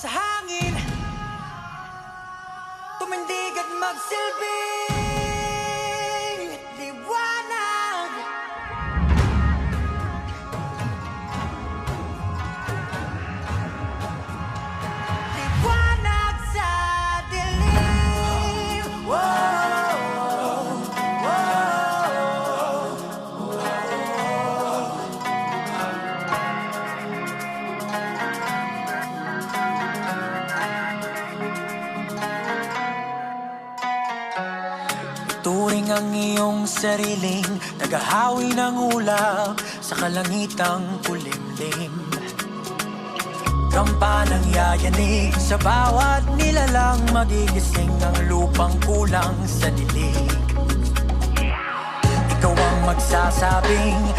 sa hangin, tumindig at magsilbing liwanag. Liwanag sa dilim. Whoa, turing ang iyong sariling tagahawi ng ulap sa kalangitang kulimlim. Kampanang yayanig sa bawat nilalang, magigising ang lupang kulang sa dilig. Ikaw ang magsasabing